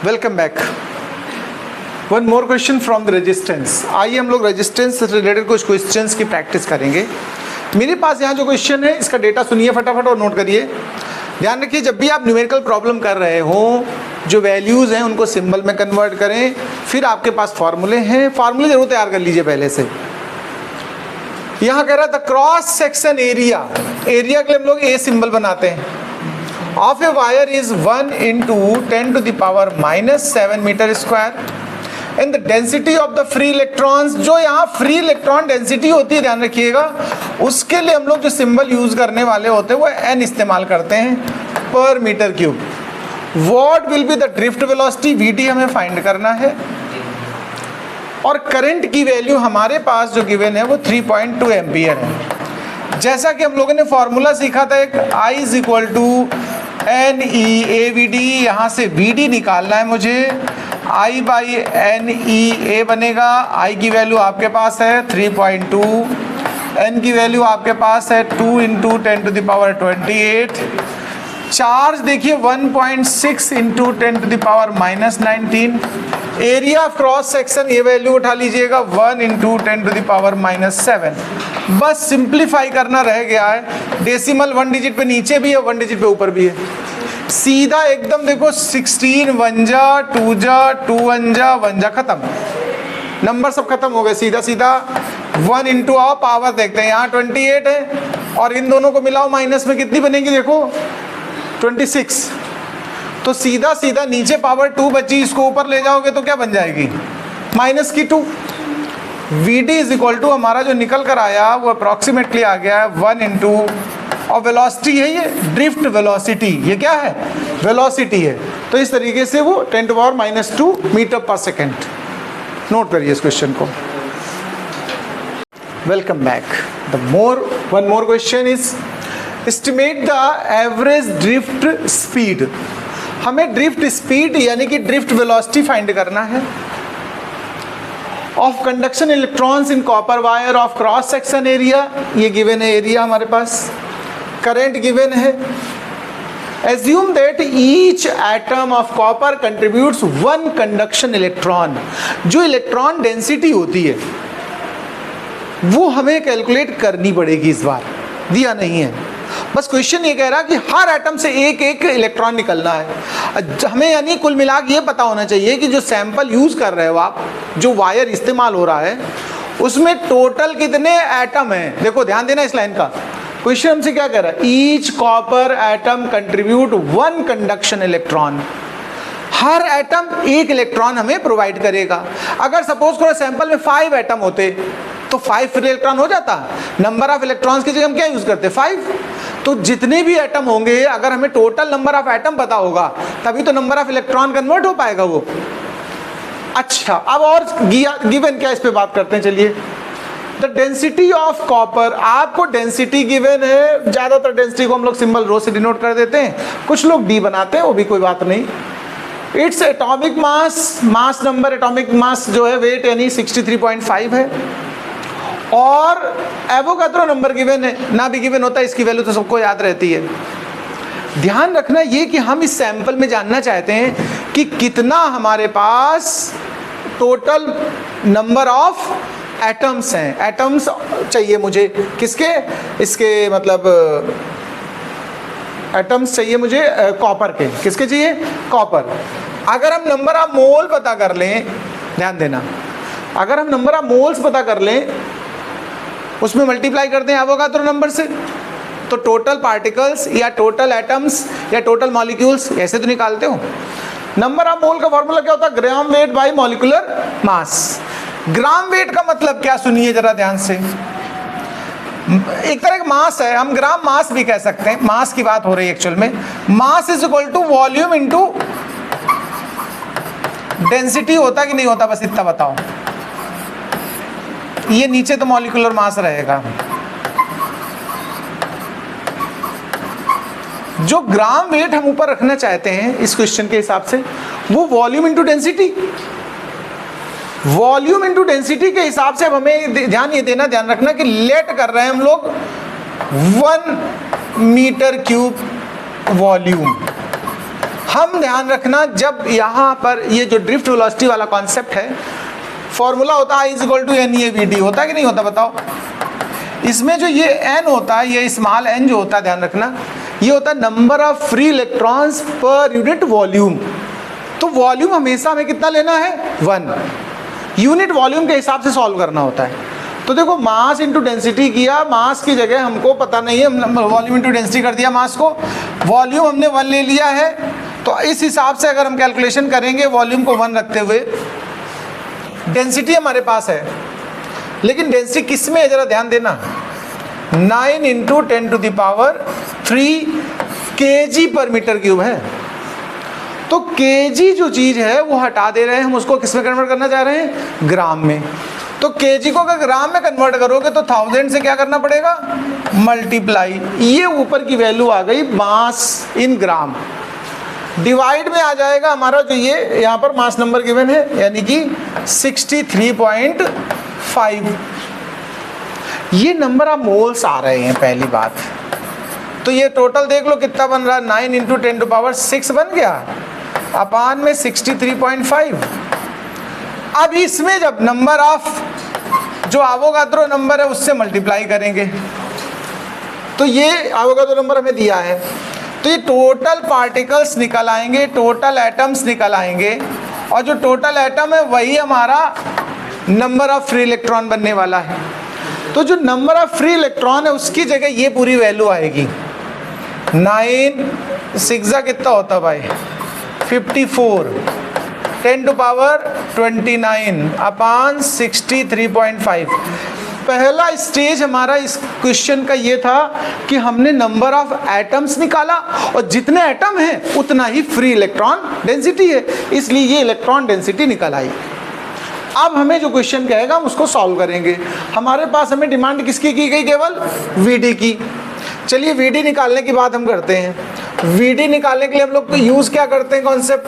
Welcome back. One more question from the resistance. आइए हम लोग रेजिस्टेंस से रिलेटेड कुछ क्वेश्चंस की प्रैक्टिस करेंगे। मेरे पास यहाँ जो क्वेश्चन है इसका डेटा सुनिए फटाफट और नोट करिए। ध्यान रखिए, जब भी आप न्यूमेरिकल प्रॉब्लम कर रहे हो, जो वैल्यूज़ हैं उनको सिंबल में कन्वर्ट करें। फिर आपके पास फार्मूले हैं, फार्मूले जरूर तैयार कर लीजिए पहले से। यहाँ कह रहा था क्रॉस सेक्शन एरिया, एरिया के लिए हम लोग ए सिंबल बनाते हैं। Of a wire is 1 × 10⁻⁻7 metre square and the density of the free electrons, जो यहाँ फ्री इलेक्ट्रॉन डेंसिटी होती है, ध्यान रखिएगा, उसके लिए हम लोग जो सिंबल यूज करने वाले होते हैं वो n इस्तेमाल करते हैं पर metre cube. What will be the drift velocity, vd हमें फाइंड करना है। और करंट की वैल्यू हमारे पास जो गिवन है वो 3.2 एम्पियर है। जैसा कि हम लोगों ने फॉर्मूला सीखा था, एक I = NEAVD, यहाँ से VD निकालना है मुझे। I/NEA बनेगा। I की वैल्यू आपके पास है 3.2, N की वैल्यू आपके पास है 2 × 10⁻28। चार्ज देखिए 1.6 × 10⁻−19। एरिया ऑफ क्रॉस सेक्शन, ये वैल्यू उठा लीजिएगा 1 × 10⁻⁷। बस सिंप्लीफाई करना रह गया है। डेसिमल 1 डिजिट पे नीचे भी है, 1 डिजिट पे ऊपर भी है। सीधा एकदम देखो 16 1 जा 2 जा 2 1 जा 1 जा, खत्म, नंबर सब खत्म हो गए। सीधा सीधा 1 × आओ पावर देखते हैं, यहाँ 28 है और इन दोनों को मिलाओ माइनस में कितनी बनेगी देखो 26। तो सीधा सीधा नीचे पावर 2 बची, इसको ऊपर ले जाओगे तो क्या बन जाएगी -2। Vd = हमारा जो निकल कर आया वो अप्रॉक्सीमेटली आ गया है 1 × और वेलोसिटी है, ये ड्रिफ्ट वेलोसिटी, ये क्या है वेलोसिटी है। तो इस तरीके से वो 10⁻⁻2 मीटर पर सेकेंड। नोट करिए इस क्वेश्चन को। Welcome back. One more question is estimate the average drift speed. हमें ड्रिफ्ट स्पीड यानी कि ड्रिफ्ट वेलोसिटी फाइंड करना है of conduction electrons in copper wire of cross section area. ये गिवन है एरिया हमारे पास, करंट गिवन है। Assume that each atom of copper contributes 1 conduction electron. जो इलेक्ट्रॉन डेंसिटी होती है वो हमें कैलकुलेट करनी पड़ेगी, इस बार दिया नहीं है। बस क्वेश्चन ये कह रहा है कि हर एटम से एक एक इलेक्ट्रॉन निकलना है हमें, यानी कुल मिला के ये पता होना चाहिए कि जो सैंपल यूज कर रहे हो आप, जो वायर इस्तेमाल हो रहा है, उसमें टोटल कितने एटम हैं। देखो ध्यान देना इस लाइन का, क्वेश्चन हमसे क्या कह रहा है, each copper atom contribute 1 conduction electron. हर एटम एक इलेक्ट्रॉन हमें प्रोवाइड करेगा। अगर सपोज करो सैंपल में 5 एटम होते तो 5 फ्री इलेक्ट्रॉन हो जाता। नंबर ऑफ इलेक्ट्रॉन्स की जगह हम क्या यूज करते 5। तो जितने भी एटम होंगे, अगर हमें टोटल नंबर ऑफ एटम पता होगा तभी तो नंबर ऑफ इलेक्ट्रॉन कन्वर्ट हो पाएगा वो। अच्छा, अब और गिवन क्या, इस पे बात करते हैं। चलिए, द डेंसिटी ऑफ कॉपर, आपको डेंसिटी गिवन है। ज्यादातर डेंसिटी को हम लोग सिंबल रो से डिनोट कर देते हैं, कुछ लोग डी बनाते हैं, वो भी कोई बात नहीं। Its atomic mass, mass number, atomic mass जो है वेट यानी 63.5 है। और एवोगाड्रो नंबर गिवन है, ना भी गिवन होता है इसकी वैल्यू तो सबको याद रहती है। ध्यान रखना ये कि हम इस सैंपल में जानना चाहते हैं कि कितना हमारे पास टोटल नंबर ऑफ एटम्स हैं। एटम्स चाहिए मुझे किसके, इसके मतलब एटम्स चाहिए मुझे कॉपर के। किसके चाहिए, कॉपर। अगर हम नंबर ऑफ मोल पता कर लें, ध्यान देना, अगर हम नंबर ऑफ मोल्स पता कर लें, उसमें मल्टीप्लाई करते हैं एवोगाड्रो नंबर से, तो टोटल पार्टिकल्स या टोटल एटम्स या टोटल मॉलिक्यूल्स ऐसे तो निकालते हो। नंबर ऑफ मोल का फॉर्मूला क्या होता है, gram weight by molecular mass. Gram weight का मतलब क्या, सुनिए जरा ध्यान से। एक तरह का मास है, हम ग्राम मास भी कह सकते हैं, मास की बात हो रही है एक्चुअल में। मास = वॉल्यूम इनटू डेंसिटी। होता कि नहीं होता, बस इतना बताओ। ये नीचे तो मॉलिक्यूलर मास रहेगा। जो ग्राम वेट हम ऊपर रखना चाहते हैं इस क्वेश्चन के हिसाब से, वो volume into density. Volume into density के हिसाब से अब हमें ध्यान रखना कि लेट कर रहे हैं हम लोग 1 मीटर क्यूब वॉल्यूम। हम ध्यान रखना, जब यहाँ पर ये जो ड्रिफ्ट वेलोसिटी वाला कॉन्सेप्ट है, फॉर्मूला होता है I is equal to NEAVD, होता है कि नहीं होता बताओ? इसमें जो ये n होता है, ये स्मॉल n जो होता है, ध्यान रखना, ये होता है number of free electrons per unit volume. तो वॉल्यूम हमेशा हमें कितना लेना है? 1 यूनिट वॉल्यूम के हिसाब से सॉल्व करना होता है। तो देखो मास इंटू डेंसिटी किया, मास की जगह हमको पता नहीं है, वॉल्यूम इंटू डेंसिटी कर दिया मास को, वॉल्यूम हमने 1 ले लिया है। तो इस हिसाब से अगर हम कैलकुलेशन करेंगे वॉल्यूम को 1 रखते हुए, डेंसिटी हमारे पास है, लेकिन डेंसिटी किस में है जरा ध्यान देना, 9 इंटू 10⁻³ kg पर मीटर क्यूब है। तो kg जो चीज़ है वो हटा दे रहे हैं, हम उसको किस में कन्वर्ट करना चाह रहे हैं? ग्राम में। तो kg को अगर ग्राम में कन्वर्ट करोगे तो 1000 से क्या करना पड़ेगा? मल्टीप्लाई, ये ऊपर की वैल्यू आ गई मास इन ग्राम, डिवाइड में आ जाएगा हमारा जो ये यहाँ पर मास नंबर गिवन है, यानी कि 63.5। ये नंबर ऑफ मोल्स आ रहे हैं पहली बात। तो ये टोटल देख लो कितना बन रहा है, 9 इंटू 10⁻6 बन गया, अपान में 63.5। अब इसमें जब नंबर ऑफ जो एवोगाद्रो नंबर है उससे मल्टीप्लाई करेंगे, तो ये एवोगाद्रो नंबर हमें दिया है, तो ये टोटल पार्टिकल्स निकल आएंगे, टोटल एटम्स निकल आएंगे, और जो टोटल एटम है वही हमारा नंबर ऑफ फ्री इलेक्ट्रॉन बनने वाला है। तो जो नंबर ऑफ फ्री इलेक्ट्रॉन है उसकी जगह ये पूरी वैल्यू आएगी। 9 6 कितना होता भाई? 54, 10⁻29 अपान 63.5। पहला स्टेज हमारा इस क्वेश्चन का ये था कि हमने नंबर ऑफ एटम्स निकाला, और जितने एटम हैं उतना ही फ्री इलेक्ट्रॉन डेंसिटी है, इसलिए ये इलेक्ट्रॉन डेंसिटी निकल आई। अब हमें जो क्वेश्चन कहेगा हम उसको सॉल्व करेंगे। हमारे पास हमें डिमांड किसकी की गई? केवल VD की। चलिए VD निकालने की बात हम करते हैं। VD निकालने के लिए हम लोग यूज क्या करते हैं concept?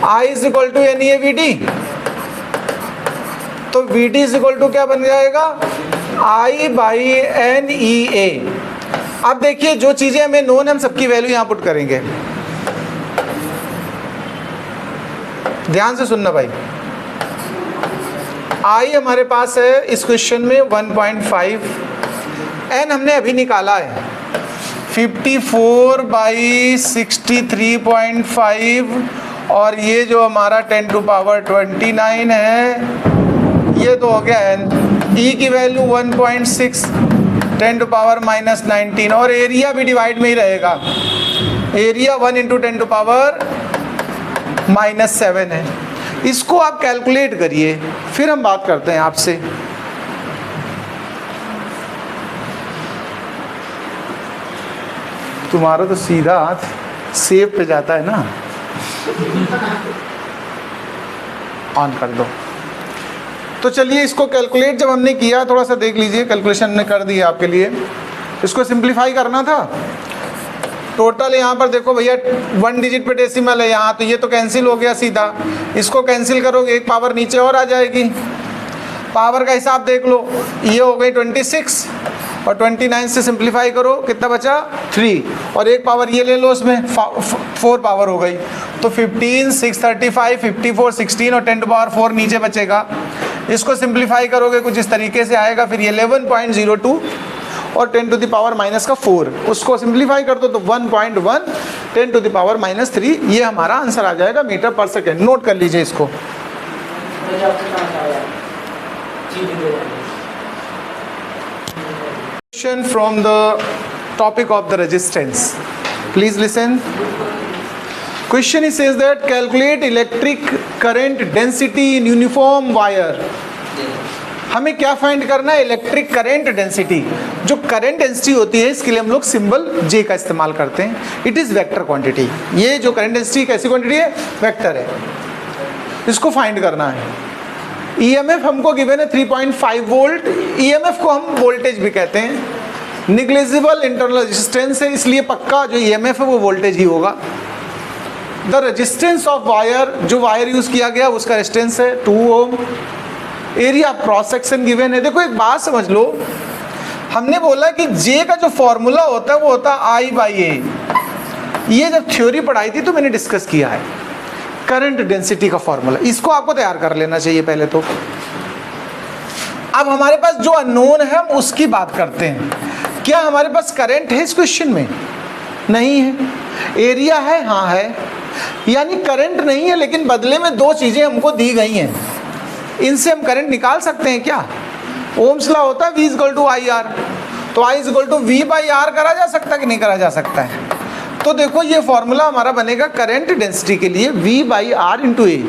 I is equal to NEAVD। तो VD इज इक्वल टू क्या बन जाएगा? I/NEA। अब देखिए जो चीजें हमें नोन, हम सबकी वैल्यू यहाँ पुट करेंगे, ध्यान से सुनना भाई। I हमारे पास है इस क्वेश्चन में 1.5, N हमने अभी निकाला है 54/63.5, और ये जो हमारा 10⁻29 है ये तो हो गया N। E की वैल्यू 1.6, 10⁻−19, और एरिया भी डिवाइड में ही रहेगा, एरिया 1 इंटू 10⁻−7 है। इसको आप कैलकुलेट करिए, फिर हम बात करते हैं आपसे। तुम्हारा तो सीधा हाथ सेव पे जाता है ना, ऑन कर दो। तो चलिए इसको कैलकुलेट जब हमने किया, थोड़ा सा देख लीजिए, कैलकुलेशन ने कर दी आपके लिए। इसको सिंप्लीफाई करना था। टोटल यहाँ पर देखो भैया 1 डिजिट पे डेसिमल है यहाँ, तो ये तो कैंसिल हो गया सीधा। इसको कैंसिल करोगे, एक पावर नीचे और आ जाएगी। पावर का हिसाब देख लो, ये हो गई 26, और 29 से सिंप्लीफाई करो, कितना बचा? 3, और एक पावर ये ले लो, उसमें 4 पावर हो गई। तो 15, 635, 54, 16 और 10⁻4 नीचे बचेगा। इसको सिंप्लीफाई करोगे कुछ इस तरीके से आएगा, फिर ये 11.02 और 10⁻⁻4, उसको सिंप्लीफाई कर दो तो 1.1, 10⁻⁻3, ये हमारा आंसर आ जाएगा मीटर पर सेकेंड। नोट कर लीजिए इसको। Question from the topic of the resistance. Please listen. Question it says that calculate electric current density in uniform wire. हमें क्या फाइंड करना है? Electric current density. जो करंट डेंसिटी होती है इसके लिए हम लोग सिंबल J का इस्तेमाल करते हैं। It is vector quantity. ये जो करंट डेंसिटी कैसी क्वांटिटी है? वेक्टर है। इसको फाइंड करना है। EMF हमको गिवन है 3.5 वोल्ट। EMF को हम वोल्टेज भी कहते हैं। निग्लिजिबल इंटरनल रेजिस्टेंस है, इसलिए पक्का जो EMF है वो वोल्टेज ही होगा। द रेजिस्टेंस ऑफ वायर, जो वायर यूज किया गया उसका रेजिस्टेंस है 2 ओम। एरिया क्रॉस सेक्शन गिवन है। देखो एक बात समझ लो, हमने बोला कि J का जो फॉर्मूला होता है वो होता है I/A। ये जब थ्योरी पढ़ाई थी तो मैंने डिस्कस किया है, करंट डेंसिटी का फॉर्मूला, इसको आपको तैयार कर लेना चाहिए पहले तो। अब हमारे पास जो अननोन है हम उसकी बात करते हैं। क्या हमारे पास करंट है इस क्वेश्चन में? नहीं है। एरिया है? हाँ है। यानी करंट नहीं है, लेकिन बदले में दो चीजें हमको दी गई हैं, इनसे हम करंट निकाल सकते हैं क्या? ओम्स लॉ होता है V = IR, तो I = V/R करा जा सकता है कि नहीं करा जा सकता है? तो देखो ये फॉर्मूला हमारा बनेगा करंट डेंसिटी के लिए V/R × A।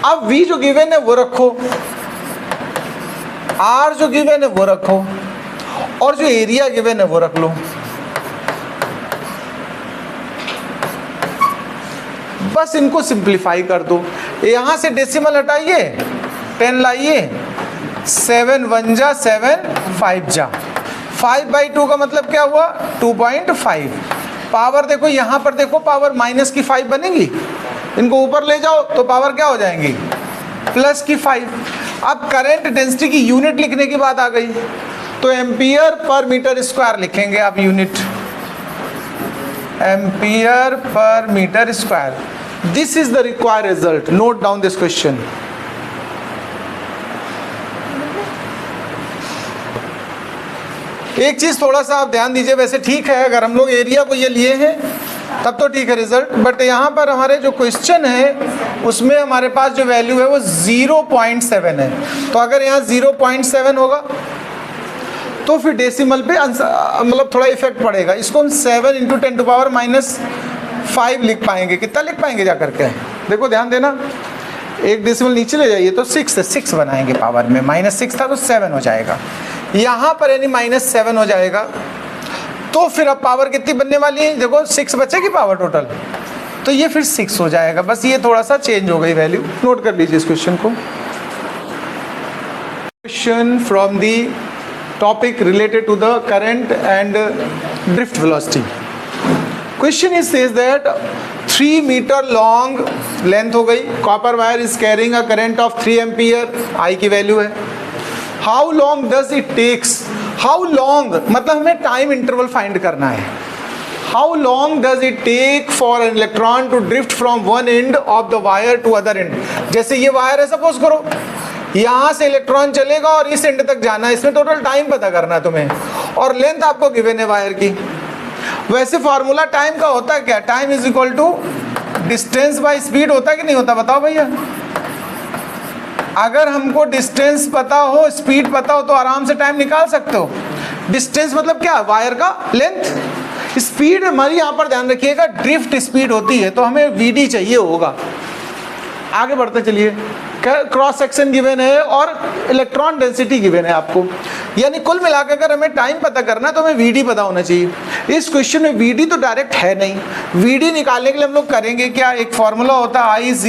अब V जो गिवन है वो रखो, R जो गिवन है वो रखो, और जो एरिया गिवन है वो रख लो। बस इनको सिंप्लीफाई कर दो। यहां से डेसिमल हटाइए, 10 लाइए, 7 1 जा 7 5 जा, 5/2 का मतलब क्या हुआ? 2.5। पावर देखो यहाँ पर, देखो पावर माइनस की 5 बनेगी, इनको ऊपर ले जाओ तो पावर क्या हो जाएंगी? प्लस की 5। अब करंट डेंसिटी की यूनिट लिखने की बात आ गई, तो एम्पियर पर मीटर स्क्वायर लिखेंगे आप unit, ampere per metre square. This is the required result, note down this question. एक चीज थोड़ा सा आप ध्यान दीजिए, वैसे ठीक है अगर हम लोग एरिया को ये लिए हैं तब तो ठीक है रिजल्ट, बट यहाँ पर हमारे जो क्वेश्चन है उसमें हमारे पास जो वैल्यू है वो 0.7 है। तो अगर यहाँ 0.7 होगा तो फिर डेसिमल पे मतलब थोड़ा इफेक्ट पड़ेगा। इसको हम 7 × 10⁻5 लिख पाएंगे। कितना लिख पाएंगे जा करके? देखो ध्यान देना, एक डेसिमल नीचे ले जाइए तो 6 बनाएंगे पावर में, -6 था तो 7 हो जाएगा, यहाँ पर यानी -7 हो जाएगा। तो फिर अब पावर कितनी बनने वाली है? देखो 6 बचेगी पावर टोटल, तो ये फिर 6 हो जाएगा। बस ये थोड़ा सा चेंज हो गई वैल्यू, नोट कर लीजिए इस क्वेश्चन को। Question from the topic related to the current and drift velocity. Question is says that 3 meter long length हो गई, copper wire is carrying a current of 3 ampere, I की value है। How long does it takes? How long मतलब हमें time interval find करना है। How long does it take for an electron to drift from one end of the wire to other end? जैसे ये wire है, suppose करो यहां से इलेक्ट्रॉन चलेगा और इस एंड तक जाना है, इसमें टोटल टाइम पता करना है तुम्हें, और लेंथ आपको गिवन है वायर की। वैसे फॉर्मूला टाइम का होता है क्या? टाइम = डिस्टेंस बाय स्पीड होता है कि नहीं होता? बताओ भैया। अगर हमको डिस्टेंस पता हो, स्पीड पता हो, तो आराम से टाइम निकाल सकते हो। डिस्टेंस मतलब क्या? वायर का लेंथ। स्पीड हमारी यहाँ पर ध्यान रखिएगा ड्रिफ्ट स्पीड होती है, तो हमें VD चाहिए होगा। आगे बढ़ते चलिए। क्रॉस सेक्शन गिवन है और इलेक्ट्रॉन डेंसिटी गिवन है आपको, यानी कुल मिलाकर अगर हमें टाइम पता करना है तो हमें VD पता होना चाहिए। इस क्वेश्चन में VD तो डायरेक्ट है नहीं, VD निकालने के लिए हम लोग करेंगे क्या? एक फॉर्मूला होता है I =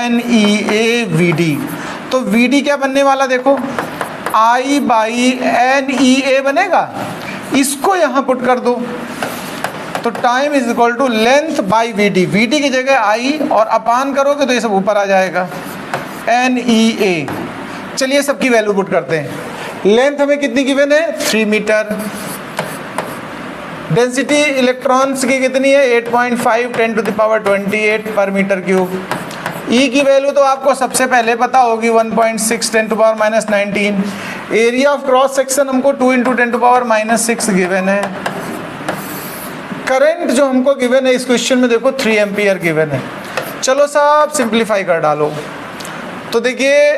NEA/VD। तो VD क्या बनने वाला? देखो I/NEA बनेगा, इसको यहाँ पुट कर दो, तो time = length by VD। VD की जगह I और अपान करोगे तो ये सब ऊपर आ जाएगा, NEA। चलिए सबकी वैल्यू पुट करते हैं। लेंथ हमें कितनी गिवन है? 3 मीटर। डेंसिटी इलेक्ट्रॉन्स की कितनी है? 8.5 10⁻28 पर मीटर क्यूब। E की वैल्यू तो आपको सबसे पहले पता होगी, 1.6 10⁻19। एरिया ऑफ क्रॉस सेक्शन हमको 2 × 10⁻6 गिवन है। करंट जो हमको गिवन है इस क्वेश्चन में देखो 3 एम्पियर गिवन है। चलो सब सिंप्लीफाई कर डालो, तो देखिए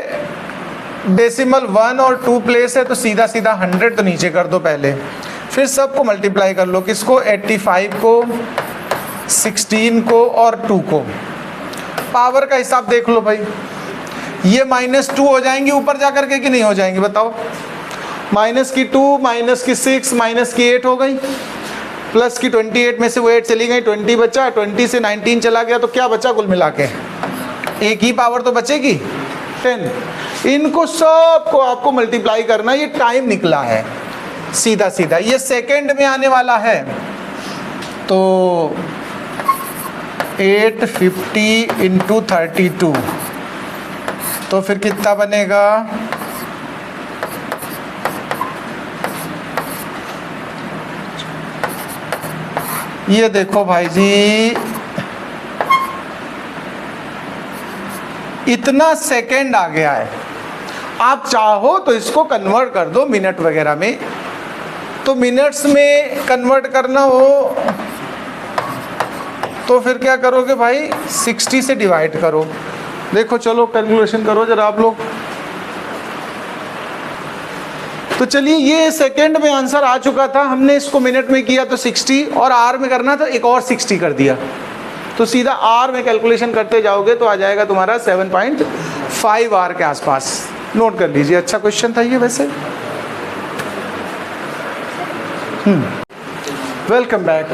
डेसिमल 1 और 2 प्लेस है, तो सीधा सीधा 100 तो नीचे कर दो पहले, फिर सबको मल्टीप्लाई कर लो। किसको? 85 को, 16 को और 2 को। पावर का हिसाब देख लो भाई, ये -2 हो जाएंगी ऊपर जा करके कि नहीं हो जाएंगी? बताओ। -2, -6, -8 हो गई, प्लस की 28 में से वो 8 चली गई, 20 बचा, 20 से 19 चला गया, तो क्या बचा कुल मिला के? एक ही पावर तो बचेगी, 10। इनको सबको आपको मल्टीप्लाई करना, ये टाइम निकला है सीधा सीधा, ये सेकंड में आने वाला है। तो 850 × 32, तो फिर कितना बनेगा? ये देखो भाई जी, इतना सेकंड आ गया है। आप चाहो तो इसको कन्वर्ट कर दो मिनट वगैरह में, तो मिनट्स में कन्वर्ट करना हो तो फिर क्या करोगे भाई, 60 से डिवाइड करो। देखो चलो कैलकुलेशन करो जरा आप लोग। तो चलिए, ये सेकंड में आंसर आ चुका था, हमने इसको मिनट में किया तो 60, और आर में करना था एक और 60 कर दिया, तो सीधा आर में कैलकुलेशन करते जाओगे तो आ जाएगा तुम्हारा 7.5 आर के आसपास। नोट कर लीजिए, अच्छा क्वेश्चन था ये वैसे। Welcome back.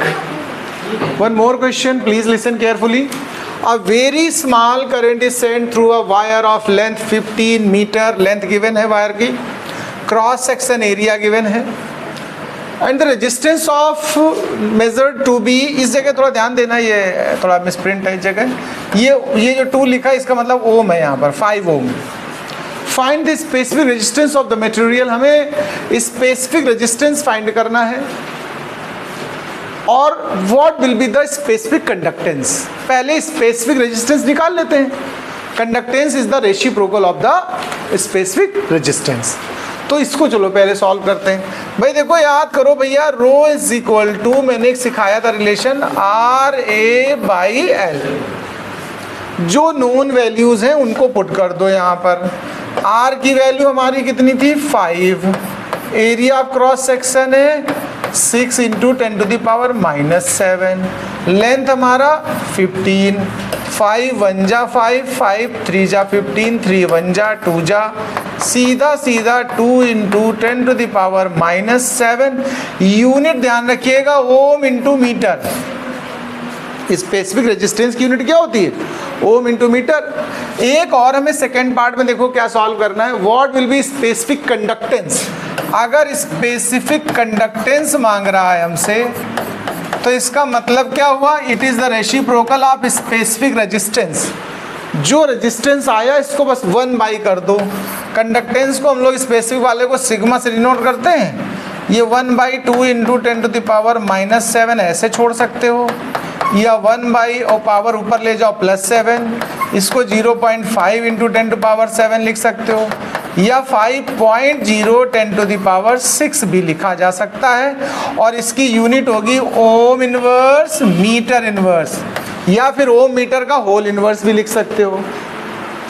One more question, please listen carefully. A very small current is sent through a wire of length 15 meter, length given है वायर की, क्रॉस सेक्शन एरिया गिवन है, and the resistance of measured to be, इस जगह थोड़ा ध्यान देना, ये थोड़ा मिसप्रिंट है इस जगह, ये जो 2 लिखा है इसका मतलब ओम है यहाँ पर, 5 ohm. Find the specific resistance of the material, हमें स्पेसिफिक रेजिस्टेंस फाइंड करना है, और what will be the specific conductance. पहले स्पेसिफिक रेजिस्टेंस निकाल लेते हैं। Conductance is the reciprocal of the specific resistance. तो इसको चलो पहले सॉल्व करते हैं। भाई देखो, याद करो भैया, रो इज इक्वल टू, मैंने एक सिखाया था relation, R A by L. जो नोन वैल्यूज हैं उनको पुट कर दो यहाँ पर। आर की वैल्यू हमारी कितनी थी, 5। एरिया ऑफ क्रॉस सेक्शन है 6 into 10 to the power -7। Length हमारा 15, 5 1 जा 5, 5 3 जा 15, 3 1 जा 2 जा, सीधा सीधा 2 into 10 to the power -7। Unit ध्यान रखिएगा, ohm into metre. Specific resistance की यूनिट क्या होती है, ओम इंटू मीटर। एक और हमें सेकेंड पार्ट में देखो क्या सॉल्व करना है, what will be specific conductance. अगर स्पेसिफिक कंडक्टेंस मांग रहा है हमसे, तो इसका मतलब क्या हुआ, it is the reciprocal of specific resistance. जो रेजिस्टेंस आया इसको बस 1 बाई कर दो। कंडक्टेंस को हम लोग स्पेसिफिक वाले को सिग्मा से डिनोट करते हैं, ये 1/2 इंटू 10 टू द पावर -7 ऐसे छोड़ सकते हो, या 1 और पावर ऊपर ले जाओ +7, इसको 0.5 इंटू 10 टू पावर 7 लिख सकते हो, या 5.0 10 टू द पावर 6 भी लिखा जा सकता है। और इसकी यूनिट होगी ओम इनवर्स मीटर इनवर्स, या फिर ओम मीटर का होल इनवर्स भी लिख सकते हो।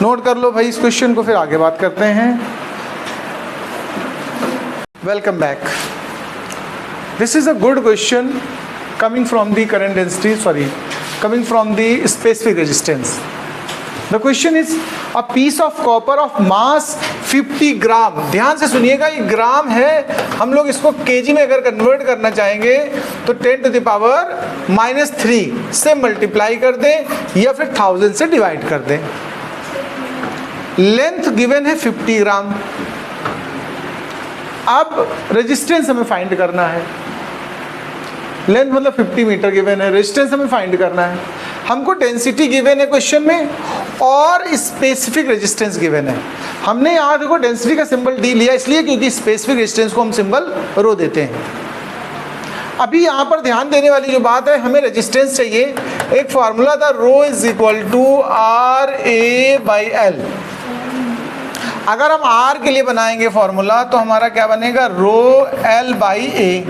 नोट कर लो भाई इस क्वेश्चन को, फिर आगे बात करते हैं। Welcome back. This is a good question coming from the current density, coming from the specific resistance. The question is a piece of copper of mass 50 ग्राम। ध्यान से सुनिएगा, ये ग्राम है, हम लोग इसको केजी में अगर कन्वर्ट करना चाहेंगे तो 10 टू द पावर -3 से मल्टीप्लाई कर दें या फिर 1000 से डिवाइड कर दें। लेंथ गिवन है 50 ग्राम। अब रेजिस्टेंस हमें फाइंड करना है। लेंथ मतलब 50 मीटर गिवन है, रेजिस्टेंस हमें फाइंड करना है। हमको डेंसिटी गिवन है क्वेश्चन में, और स्पेसिफिक रेजिस्टेंस गिवन है। हमने यहाँ देखो डेंसिटी का सिंबल डी लिया इसलिए क्योंकि स्पेसिफिक रेजिस्टेंस को हम सिंबल रो देते हैं। अभी यहाँ पर ध्यान देने वाली जो बात है, हमें रेजिस्टेंस चाहिए। एक फॉर्मूला था, rho is equal to R A by L. अगर हम आर के लिए बनाएंगे फॉर्मूला तो हमारा क्या बनेगा, रो एल बाई ए।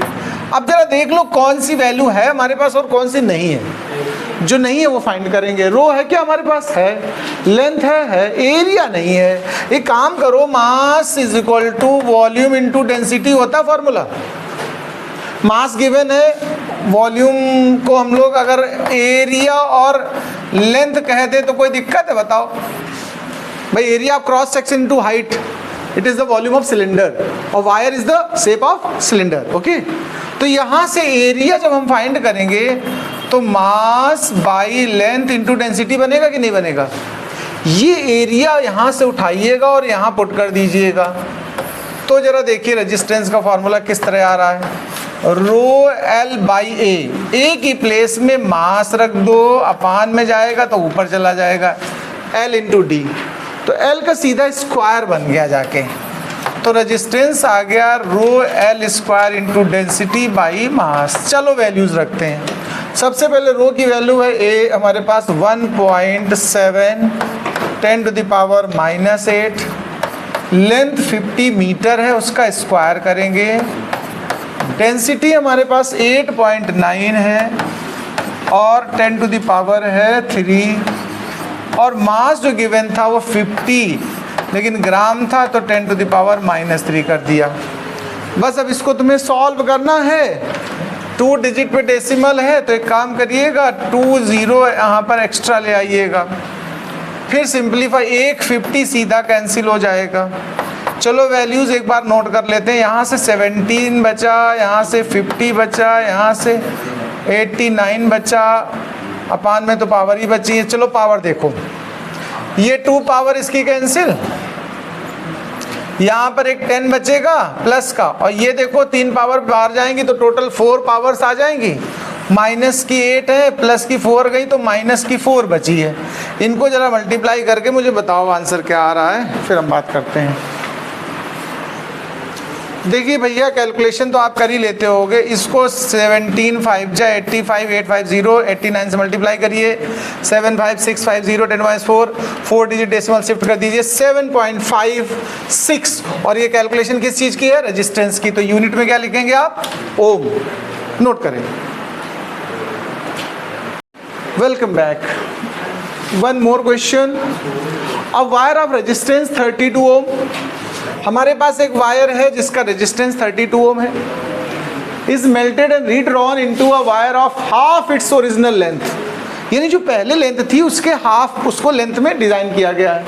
अब जरा देख लो कौन सी वैल्यू है हमारे पास और कौन सी नहीं है। जो नहीं है वो फाइंड करेंगे। रो है क्या हमारे पास, है। लेंथ है, एरिया नहीं है। एक काम करो, mass is equal to volume into density होता है फॉर्मूला। मास गिवन है, वॉल्यूम को हम लोग अगर एरिया और लेंथ कह दे तो कोई दिक्कत है, बताओ भाई। Area of cross section into height, it is the volume of cylinder, और wire is the shape of cylinder. Okay, तो यहाँ से एरिया जब हम फाइंड करेंगे तो mass by length into density बनेगा कि नहीं बनेगा। ये एरिया यहाँ से उठाइएगा और यहाँ पुट कर दीजिएगा। तो जरा देखिए रेजिस्टेंस का फॉर्मूला किस तरह आ रहा है, रो एल बाई ए की प्लेस में मास रख दो, अपान में जाएगा तो ऊपर चला जाएगा, एल इंटू डी। तो एल का सीधा स्क्वायर बन गया जाके, तो रेजिस्टेंस आ गया rho L square into density by mass. चलो वैल्यूज रखते हैं। सबसे पहले रो की वैल्यू है ए हमारे पास 1.7 10 to the power -8, length 50 metre है, उसका स्क्वायर करेंगे। डेंसिटी हमारे पास 8.9 है और 10 टू द पावर है 3, और मास जो गिवन था वो 50 लेकिन ग्राम था तो 10 टू द पावर -3 कर दिया। बस अब इसको तुम्हें सॉल्व करना है। 2 डिजिट पे डेसिमल है तो एक काम करिएगा 2 0 यहाँ पर एक्स्ट्रा ले आइएगा, फिर सिंप्लीफाई 150 सीधा कैंसिल हो जाएगा। चलो वैल्यूज़ एक बार नोट कर लेते हैं। यहाँ से 17 बचा, यहाँ से 50 बचा, यहाँ से 89 बचा, अपान में तो पावर ही बची है। चलो पावर देखो, ये 2 पावर इसकी कैंसिल, यहाँ पर एक 10 बचेगा प्लस का, और ये देखो 3 पावर बाहर जाएंगी तो टोटल 4 पावर्स आ जाएंगी। माइनस की 8 है, प्लस की 4 गई तो माइनस की 4 बची है। इनको जरा मल्टीप्लाई करके मुझे बताओ आंसर क्या आ रहा है, फिर हम बात करते हैं। देखिए भैया कैलकुलेशन तो आप कर ही लेते होगे। इसको 17 5 जा 85 850 89 से मल्टीप्लाई करिए, 7 5 6 50 10 4 4 डिजिट डेसिमल शिफ्ट कर दीजिए 7.56, और ये कैलकुलेशन किस चीज़ की है? रेजिस्टेंस की। तो यूनिट में क्या लिखेंगे आप? ओम। नोट करें। Welcome back. One more question. A wire of resistance 32 ओम। हमारे पास एक वायर है जिसका रेजिस्टेंस 32 ओम है, is melted and redrawn into a wire of half its original length, यानी जो पहले लेंथ थी उसके हाफ उसको लेंथ में डिजाइन किया गया है।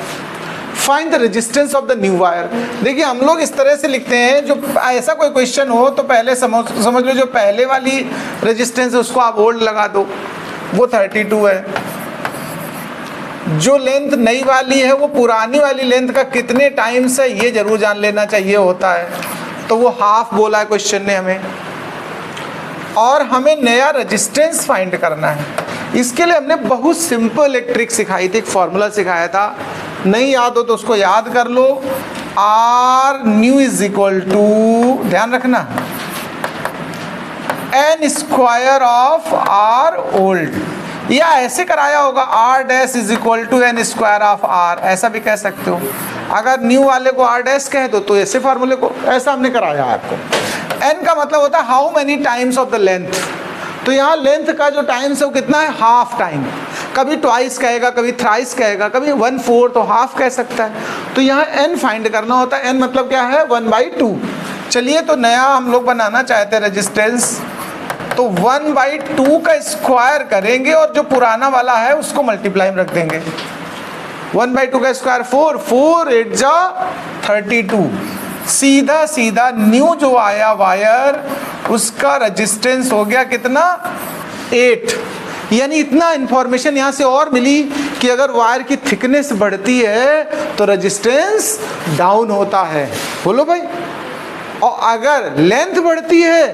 Find the resistance of the new wire. देखिए हम लोग इस तरह से लिखते हैं, जो ऐसा कोई क्वेश्चन हो तो पहले समझ लो जो पहले वाली रेजिस्टेंस है उसको आप ओल्ड लगा दो, वो 32 है। जो लेंथ नई वाली है वो पुरानी वाली लेंथ का कितने टाइम्स है ये जरूर जान लेना चाहिए होता है, तो वो हाफ बोला है क्वेश्चन ने हमें, और हमें नया रेजिस्टेंस फाइंड करना है। इसके लिए हमने बहुत सिंपल एक ट्रिक सिखाई थी, एक फॉर्मूला सिखाया था। नहीं याद हो तो उसको याद कर लो। R new is equal to, ध्यान रखना, N square of R old, या ऐसे कराया होगा R dash is equal to N square of R, ऐसा भी कह सकते हो। अगर न्यू वाले को आर डैश कह दो तो ऐसे फार्मूले को ऐसा हमने कराया है आपको। एन का मतलब होता है how many times of the length, तो यहाँ लेंथ का जो टाइम्स है वो कितना है? Half time. कभी ट्वाइस कहेगा, कभी थ्राइस कहेगा, कभी 1/4 तो हाफ कह सकता है। तो यहाँ एन फाइंड करना होता है। एन मतलब क्या है? 1/2। चलिए तो नया हम लोग बनाना चाहते हैं रेजिस्टेंस, तो 1/2 का स्क्वायर करेंगे और जो पुराना वाला है उसको मल्टीप्लाई में रख देंगे। 1/2 का स्क्वायर 4, 4 8 जा 32। सीधा सीधा न्यू जो आया वायर उसका रेजिस्टेंस हो गया कितना? 8। यानी इतना इंफॉर्मेशन यहाँ से और मिली कि अगर वायर की थिकनेस बढ़ती है तो रेजिस्टेंस डाउन होता है। बोलो भाई। और अगर लेंथ बढ़ती है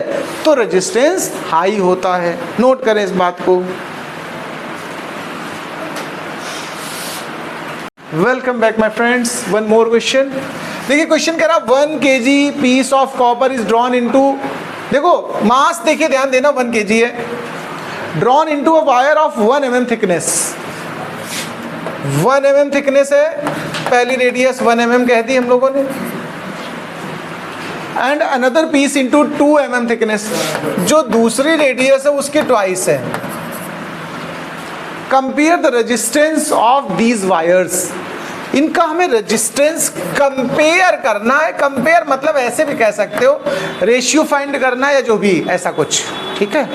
तो रेजिस्टेंस हाई होता है। नोट करें इस बात को। Welcome back my friends. One more question. देखिए क्वेश्चन कह रहा 1 kg piece of copper is drawn into, देखो मास देखिए ध्यान देना 1 kg है, drawn into a wire of 1 mm thickness. 1 mm thickness है, पहली रेडियस 1 mm कह दी हम लोगों ने, and another piece into 2 mm thickness, जो दूसरी रेडियस है उसके ट्वाइस है। Compare the resistance of these wires. इनका हमें रेजिस्टेंस कंपेयर करना है। कंपेयर मतलब ऐसे भी कह सकते हो, रेशियो फाइंड करना है या जो भी ऐसा कुछ, ठीक है,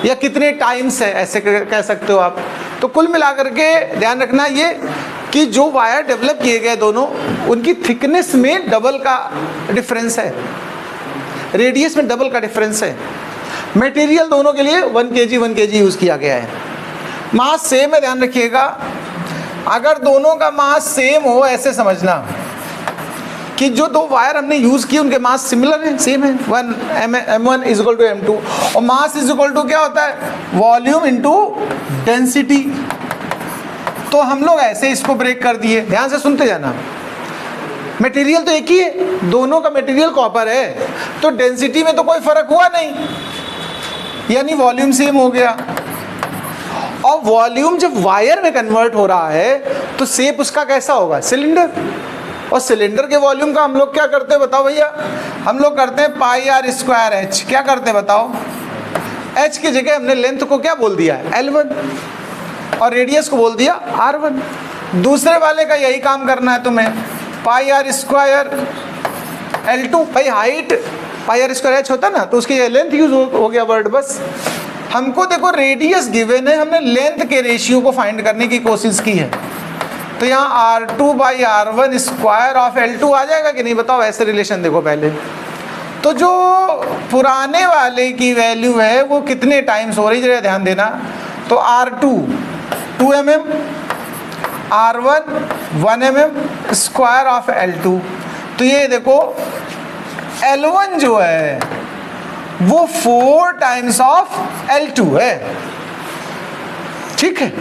या कितने टाइम्स है ऐसे कह सकते हो आप। तो कुल मिलाकर के ध्यान रखना ये कि जो वायर डेवलप किए गए दोनों, उनकी थिकनेस में डबल का डिफरेंस है, रेडियस में डबल का डिफरेंस है। मटेरियल दोनों के लिए 1 kg यूज किया गया है। मास सेम है, ध्यान रखिएगा। अगर दोनों का मास सेम हो, ऐसे समझना कि जो दो वायर हमने यूज किए उनके मास सिमिलर है, सेम है। m1 is equal to m2, और मास इज इक्वल टू क्या होता है? Volume into density. तो हम लोग ऐसे इसको ब्रेक कर दिए, ध्यान से सुनते जाना। मटेरियल तो एक ही है, दोनों का मटेरियल कॉपर है, तो डेंसिटी में तो कोई फर्क हुआ नहीं, यानी वॉल्यूम सेम हो गया। और वॉल्यूम जब वायर में कन्वर्ट हो रहा है तो शेप उसका कैसा होगा, सिलेंडर। और सिलेंडर के वॉल्यूम का हम लोग क्या करते हैं बताओ भैया, हम लोग करते हैं पाई आर स्क्वायर एच। क्या करते हैं बताओ, एच की जगह हमने लेंथ को क्या बोल दिया है, L1, और रेडियस को बोल दिया R1। दूसरे वाले का यही काम करना है तुम्हें, पाई आर स्क्वायर L2। भाई height pi R square h होता ना, तो उसकी लेंथ यूज हो गया वर्ड। बस हमको देखो रेडियस गिवन है, हमने लेंथ के रेशियो को फाइंड करने की कोशिश की है, तो यहाँ R2/R1 स्क्वायर ऑफ L2 आ जाएगा कि नहीं बताओ। ऐसे रिलेशन देखो पहले, तो जो पुराने वाले की वैल्यू है वो कितने टाइम्स हो रही है, जरा ध्यान देना। तो R2 2 mm, R1 1 mm square of L2। तो ये देखो L1 जो है वो 4 टाइम्स ऑफ L2 है, ठीक है।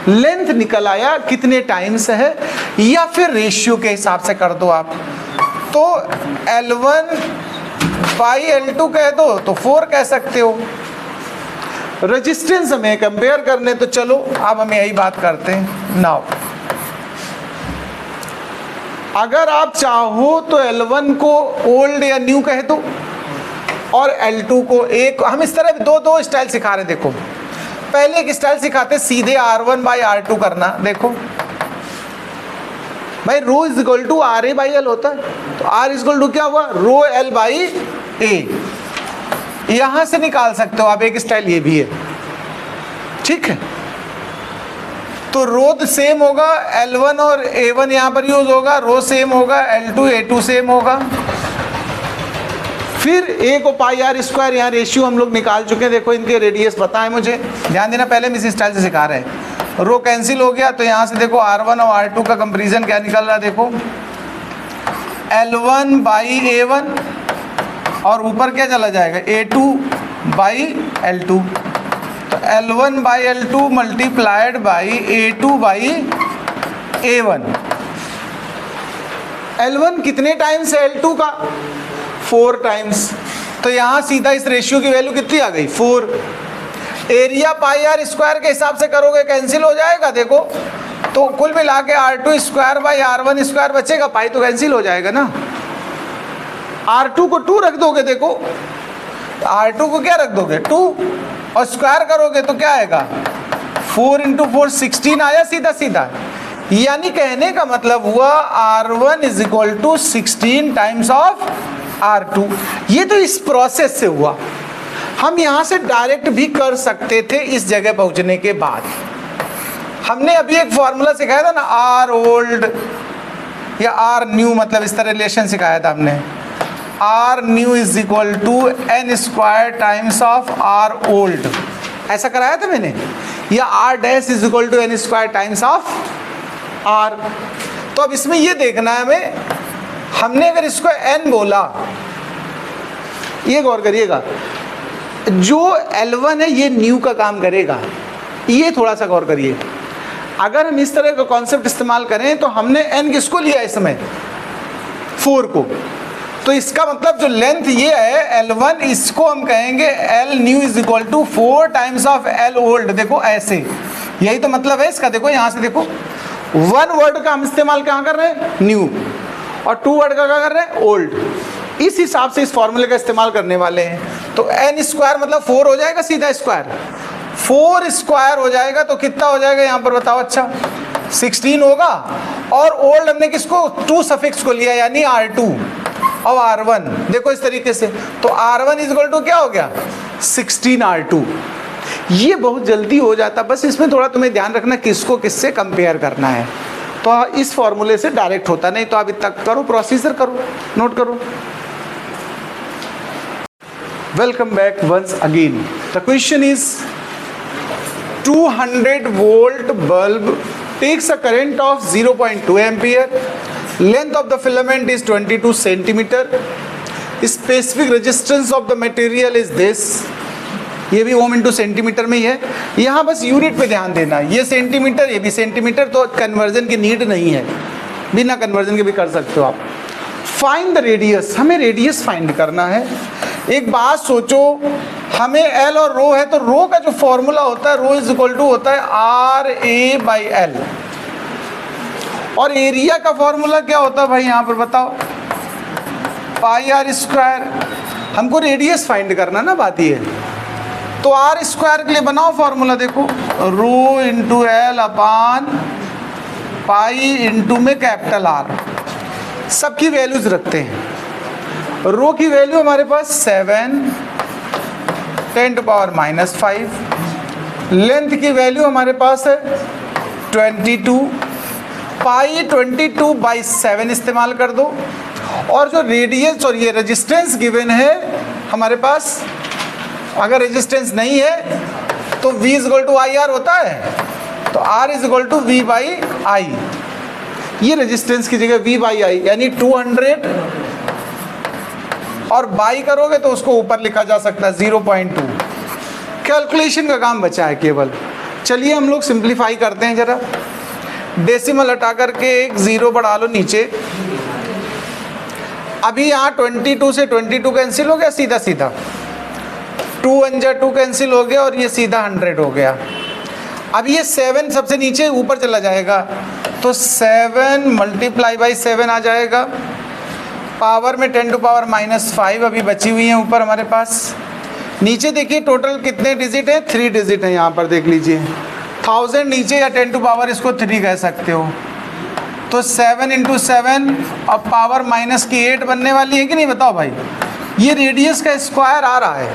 लेंथ निकल आया कितने टाइम्स है, या फिर रेशियो के हिसाब से कर दो आप, तो L1/L2 कह दो तो 4 कह सकते हो। रेजिस्टेंस हमें कंपेयर करने, तो चलो अब हम यही बात करते हैं। नाउ अगर आप चाहो तो L1 को ओल्ड या न्यू कह दो, और L2 को एक, हम इस तरह दो स्टाइल सिखा रहे हैं। देखो पहले एक स्टाइल सिखाते सीधे R1/R2 करना। देखो भाई रो इज इक्वल टू RA/L होता है, तो R इज इक्वल टू क्या हुआ, रो L/A। यहां से निकाल सकते हो आप, एक स्टाइल ये भी है, ठीक है। तो रो सेम होगा, L1 और A1 यहाँ पर यूज होगा, रो सेम होगा, L2 A2 सेम होगा। फिर A को पाई आर स्क्वायर, यहाँ रेशियो हम लोग निकाल चुके हैं। देखो इनके रेडियस पता है मुझे, ध्यान देना, पहले हम इस स्टाइल से सिखा रहे हैं। रो कैंसिल हो गया, तो यहाँ से देखो R1 और R2 का कंपेरिजन क्या निकल रहा है, देखो L1/A1, और ऊपर क्या चला जाएगा, A2/L2। तो L1/L2 multiplied by A2/A1। L1 कितने टाइम्स है L2 का, 4 टाइम्स। तो यहाँ सीधा इस रेशियो की वैल्यू कितनी आ गई, 4। एरिया पाई आर स्क्वायर के हिसाब से करोगे कैंसिल हो जाएगा, देखो तो कुल मिला के R2/R1 स्क्वायर बचेगा, पाई तो कैंसिल हो जाएगा ना। R2 को 2 रख दोगे, देखो R2 को क्या रख दोगे 2, और स्क्वायर करोगे तो क्या आएगा 4 × 4 16 आया सीधा सीधा। यानी कहने का मतलब हुआ R1 is equal to 16 times of R2। ये तो इस प्रोसेस से हुआ। हम यहाँ से डायरेक्ट भी कर सकते थे इस जगह पहुँचने के बाद। हमने अभी एक फॉर्मूला सिखाया था ना, R ओल्ड या R न्यू, मतलब इस तरह रिलेशन सिखाया था हमने। R new is equal to N square times of R old, ऐसा कराया था मैंने। या R dash is equal to N square times of R। तो अब इसमें ये देखना है हमें, हमने अगर इसको N बोला, ये गौर करिएगा, जो L1 है ये न्यू का काम करेगा, ये थोड़ा सा गौर करिए। अगर हम इस तरह का कॉन्सेप्ट इस्तेमाल करें तो हमने N किसको लिया इस समय, 4 को। तो इसका मतलब जो लेंथ ये है L1, इसको हम कहेंगे L new is equal to 4 times of L old. देखो ऐसे, यही तो मतलब है इसका। देखो यहाँ से देखो, 1 वर्ड का हम इस्तेमाल कहाँ कर रहे हैं, न्यू, और 2 वर्ड का क्या कर रहे हैं, ओल्ड। इस हिसाब से इस फॉर्मूले का इस्तेमाल करने वाले हैं। तो N स्क्वायर मतलब 4 हो जाएगा, सीधा स्क्वायर 4 स्क्वायर हो जाएगा, तो कितना हो जाएगा यहाँ पर बताओ, अच्छा 16 होगा। और ओल्ड हमने किसको, 2 सफिक्स को लिया, यानी R2 और R1। देखो इस तरीके से, तो R1 इज इक्वल टू क्या हो गया, 16 R2। ये बहुत जल्दी हो जाता, बस इसमें थोड़ा तुम्हें ध्यान रखना किसको किससे कंपेयर करना है। तो इस फॉर्मूले से डायरेक्ट होता नहीं, तो आप इतना करो, प्रोसीजर करो, नोट करो। Welcome back once again. The question is 200 volt bulb takes a current of 0.2 ampere. Length of the filament is 22 centimeter. Specific resistance of the material is this. ये भी ओम इंटू सेंटीमीटर में ही है। यहाँ बस unit पे ध्यान देना, ये सेंटीमीटर ये भी सेंटीमीटर, तो कन्वर्जन की नीड नहीं है, बिना कन्वर्जन के भी कर सकते हो आप। फाइंड द रेडियस, हमें रेडियस फाइंड करना है। एक बात सोचो, हमें एल और रो है, तो रो का जो फॉर्मूला होता है, रो इज इक्वल टू होता है आर ए बाई एल, और एरिया का फॉर्मूला क्या होता है भाई यहाँ पर बताओ, पाई आर स्क्वायर। हमको रेडियस फाइंड करना ना, बात ये। तो आर स्क्वायर के लिए बनाओ फॉर्मूला, देखो रो इंटू एल अपान पाई इंटू में कैपिटल आर, सबकी वैल्यूज रखते हैं। रो की वैल्यू हमारे पास 7 10⁻⁻5, लेंथ की वैल्यू हमारे पास है 22, पाई 22/7 इस्तेमाल कर दो, और जो रेडियस और ये रेजिस्टेंस गिवन है हमारे पास, अगर रेजिस्टेंस नहीं है तो V = IR होता है, तो R = V/I, ये रेजिस्टेंस की जगह V/I यानी 200, और बाई करोगे तो उसको ऊपर लिखा जा सकता है 0.2। कैलकुलेशन का काम बचा है केवल। चलिए हम लोग सिंप्लीफाई करते हैं जरा, डेसिमल हटा करके एक 0 बढ़ा लो नीचे। अभी यहाँ 22 से 22 कैंसिल हो गया सीधा सीधा, 2 1 जा 2 कैंसिल हो गया, और ये सीधा 100 हो गया। अब ये 7 सबसे नीचे ऊपर चला जाएगा, तो 7 × 7 आ जाएगा, पावर में 10⁻⁻5 अभी बची हुई है ऊपर हमारे पास। नीचे देखिए टोटल कितने डिजिट है, 3 डिजिट है, यहाँ पर देख लीजिए 1000 नीचे, या 10⁻, इसको 3 कह सकते हो। तो 7 × 7 और पावर माइनस की 8 बनने वाली है कि नहीं, बताओ भाई। ये रेडियस का स्क्वायर आ रहा है,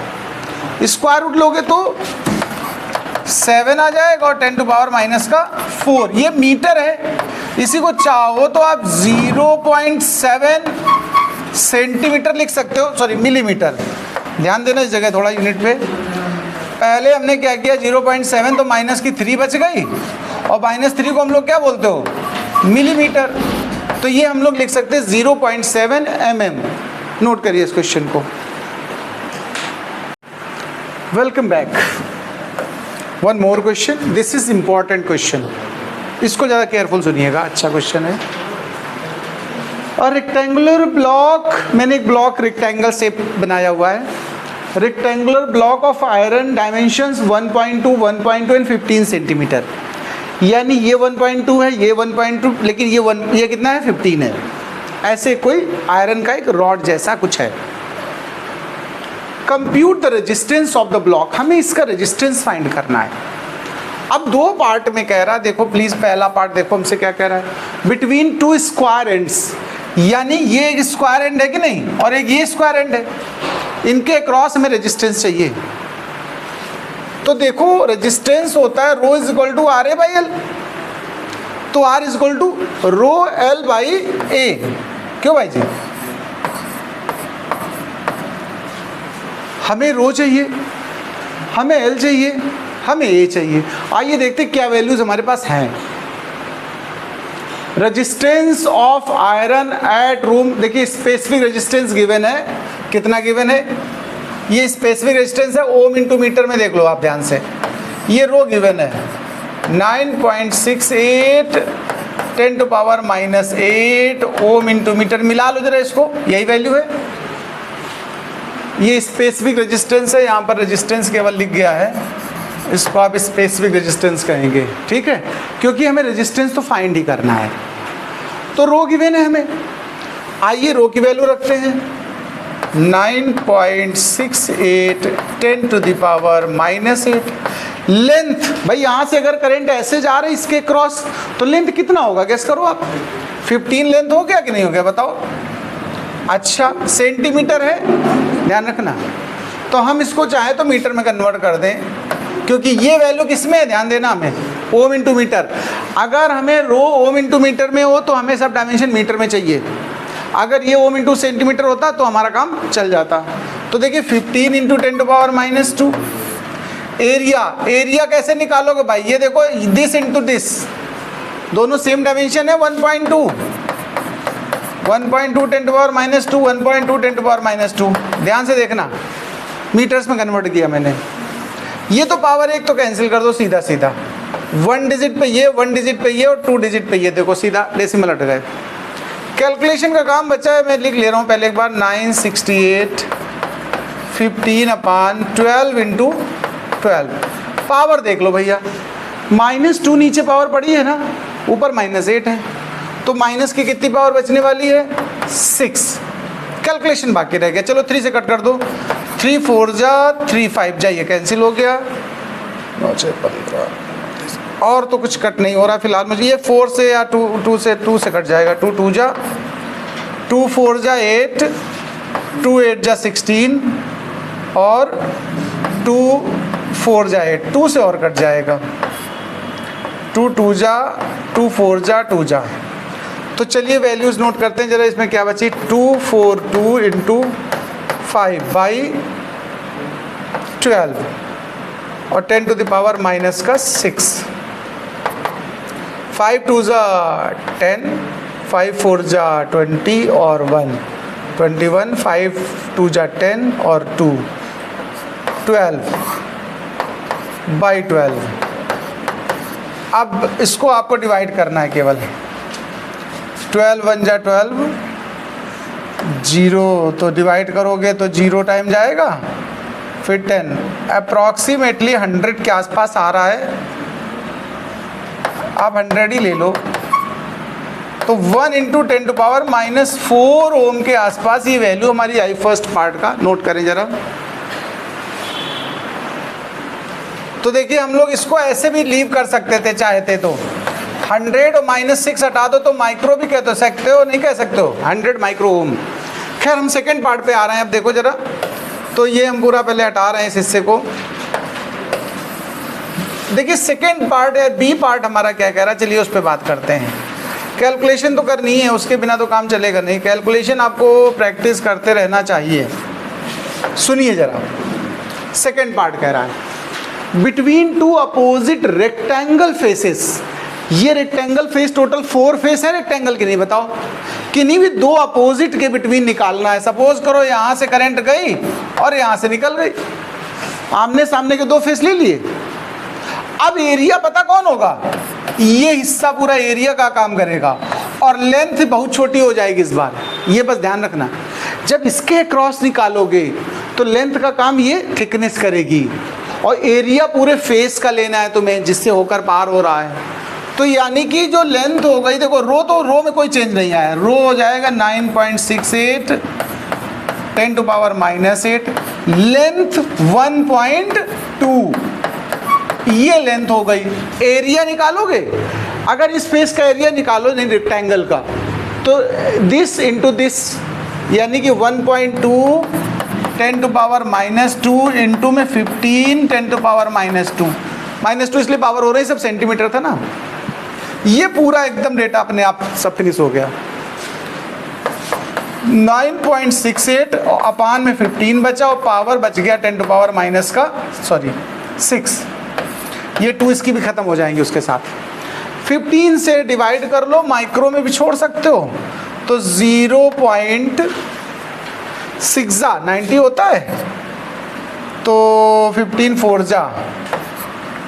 स्क्वायर रूट लोगे तो 7 आ जाएगा, और 10⁻⁻4, ये मीटर है। इसी को चाहो तो आप 0.7 सेंटीमीटर लिख सकते हो, सॉरी मिलीमीटर, ध्यान देना इस जगह थोड़ा यूनिट पे। पहले हमने क्या किया, 0.7 तो माइनस की 3 बच गई, और -3 को हम लोग क्या बोलते हो, मिलीमीटर। तो ये हम लोग लिख सकते हैं 0.7 mm। नोट करिए इस क्वेश्चन को। Welcome back. One more question, this is important question, इसको ज़्यादा केयरफुल सुनिएगा, अच्छा क्वेश्चन है। और रेक्टेंगुलर ब्लॉक, मैंने एक ब्लॉक रेक्टेंगल शेप बनाया हुआ है, rectangular block of iron, dimensions 1.2 1.2 and 15 centimetre, यानी ये 1.2 है, ये 1.2, लेकिन ये कितना है, 15 है। ऐसे कोई आयरन का एक रॉड जैसा कुछ है। Compute the resistance of the block, हमें इसका रेजिस्टेंस फाइंड करना है। अब 2 पार्ट में कह रहा है, देखो प्लीज पहला पार्ट देखो हमसे क्या कह रहा है, बिटवीन 2 स्क्वायर एंड्स, यानी ये एक स्क्वायर एंड है कि नहीं, और एक ये स्क्वायर एंड है, इनके क्रॉस हमें रेजिस्टेंस चाहिए। तो देखो रेजिस्टेंस होता है rho is equal to R A by L, तो R is equal to rho L by A, क्यों भाई जी। हमें रो चाहिए, हमें एल चाहिए, हमें ए चाहिए। आइए देखते क्या वैल्यूज हमारे पास हैं। Resistance of iron at room, देखिए स्पेसिफिक रेजिस्टेंस गिवन है, कितना गिवन है, ये स्पेसिफिक रेजिस्टेंस है, ओम इंटू मीटर में देख लो आप ध्यान से। ये रो गिवन है 9.68 10⁻⁻8 ओम इंटू मीटर, मिला लो जरा इसको, यही वैल्यू है। ये स्पेसिफिक रेजिस्टेंस है, यहाँ पर रेजिस्टेंस केवल लिख गया है, इसको आप स्पेसिफिक रेजिस्टेंस कहेंगे, ठीक है, क्योंकि हमें रेजिस्टेंस तो फाइंड ही करना है। तो रो गिवन है हमें, आइए रो की वैल्यू रखते हैं 9.68 10⁻⁻8। लेंथ, भाई यहाँ से अगर करंट ऐसे जा रहा है इसके क्रॉस, तो लेंथ कितना होगा, गेस करो आप। 15 लेंथ हो गया कि नहीं हो गया, बताओ। अच्छा सेंटीमीटर है, ध्यान रखना। तो हम इसको चाहे तो मीटर में कन्वर्ट कर दें, क्योंकि ये वैल्यू किस में है, ध्यान देना हमें, ओम इंटू मीटर। अगर हमें रो ओम इंटू मीटर में हो तो हमें सब डायमेंशन मीटर में चाहिए। अगर ये ओम इंटू सेंटीमीटर होता तो हमारा काम चल जाता। तो देखिए 15 इंटू 10⁻⁻2। एरिया कैसे निकालोगे भाई, ये देखो दिस इंटू दिस, दोनों सेम डायमेंशन है 1.2 10⁻2 1.2 10⁻2। ध्यान से देखना, मीटर्स में कन्वर्ट किया मैंने। ये तो पावर 1 तो कैंसिल कर दो सीधा सीधा, 1 डिजिट पे ये, 1 डिजिट पे ये, और 2 डिजिट पे ये, देखो सीधा डेसिमल हट गए। कैलकुलेशन का काम बचा है, मैं लिख ले रहा हूँ पहले एक बार, 968 15/12 इंटू 12। पावर देख लो भैया, -2 नीचे पावर पड़ी है ना, ऊपर -8 है, तो माइनस की कितनी पावर बचने वाली है? 6। कैलकुलेशन बाकी रह गया, चलो 3 से कट कर दो। 3 4 जा 3 5 जा, ये कैंसिल हो गया। 9 6 15 और तो कुछ कट नहीं हो रहा फिलहाल मुझे। ये 4 से या 2 से कट जाएगा। 2 2 जा 2 4 जा 8, 2 8 जा 16 और 2 4 जा 8, 2 से और कट जाएगा। 2 2 जा 2 4 जा 2 जा। तो चलिए वैल्यूज़ नोट करते हैं जरा, इसमें क्या बची? 242 इंटू 5/12 और 10 टू द पावर -6। 5 2 जा 10, 5 4 जा 20 और 1 21, 5 2 जा 10 और 2 12/12। अब इसको आपको डिवाइड करना है केवल। 12 1 जा 12, 0 तो डिवाइड करोगे तो 0 टाइम जाएगा, फिर 10, अप्रॉक्सीमेटली 100 के आसपास आ रहा है। आप 100 ही ले लो, तो 1 इंटू 10 टू पावर -4 ओम के आसपास ये वैल्यू हमारी आई फर्स्ट पार्ट का। नोट करें जरा। तो देखिए हम लोग इसको ऐसे भी लीव कर सकते थे चाहते तो। 100 और -6 हटा दो तो माइक्रो भी कह सकते हो, नहीं कह सकते हो, 100 माइक्रो ओम। खैर हम सेकेंड पार्ट पे आ रहे हैं। अब देखो जरा, तो ये हम पूरा पहले हटा रहे हैं इस हिस्से को। देखिए सेकेंड पार्ट या बी पार्ट हमारा क्या कह रहा है, चलिए उस पर बात करते हैं। कैलकुलेशन तो करनी है, उसके बिना तो काम चलेगा नहीं। कैलकुलेशन आपको प्रैक्टिस करते रहना चाहिए। सुनिए जरा, सेकेंड पार्ट कह रहा है बिटवीन 2 अपोजिट रेक्टेंगल फेसेस। ये रेक्टेंगल फेस टोटल 4 फेस है रेक्टेंगल की, नहीं बताओ किन्हीं भी 2 अपोजिट के बिटवीन निकालना है। सपोज करो यहाँ से करंट गई और यहाँ से निकल गई, आमने सामने के 2 फेस ले लिए। अब एरिया पता कौन होगा? ये हिस्सा पूरा एरिया का काम करेगा और लेंथ बहुत छोटी हो जाएगी इस बार, ये बस ध्यान रखना। जब इसके क्रॉस निकालोगे तो लेंथ का काम ये थिकनेस करेगी और एरिया पूरे फेस का लेना है तुम्हें जिससे होकर पार हो रहा है। तो यानी कि जो लेंथ हो गई, देखो रो तो रो में कोई चेंज नहीं आया, रो हो जाएगा 9.68 10 टू पावर -8, लेंथ 1.2, ये लेंथ हो गई। एरिया निकालोगे, अगर इस फेस का एरिया निकालो नहीं रेक्टेंगल का, तो दिस इंटू दिस, यानी कि 1.2 10 टू पावर -2 इंटू में 15 10 टू पावर -2 इसलिए पावर हो रही सब सेंटीमीटर था ना। ये पूरा एकदम डेटा अपने आप सब फिनिश हो गया। 9.68 अपान में 15 बचा और पावर बच गया 10 टू पावर -6। ये 2 इसकी भी ख़त्म हो जाएंगी उसके साथ। 15 से डिवाइड कर लो, माइक्रो में भी छोड़ सकते हो, तो 0.6 जा 90 होता है, तो 15 4 जा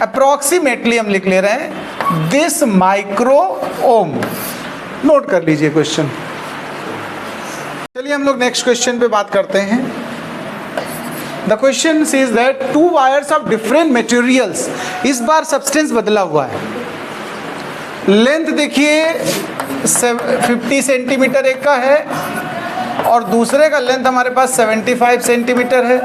अप्रॉक्सीमेटली हम लिख ले रहे हैं दिस माइक्रो ओम। नोट कर लीजिए क्वेश्चन। चलिए हम लोग नेक्स्ट क्वेश्चन पे बात करते हैं। The question says that 2 wires of different materials, इस बार सब्सटेंस बदला हुआ है। लेंथ देखिए 50 सेंटीमीटर एक का है और दूसरे का लेंथ हमारे पास 75 सेंटीमीटर है।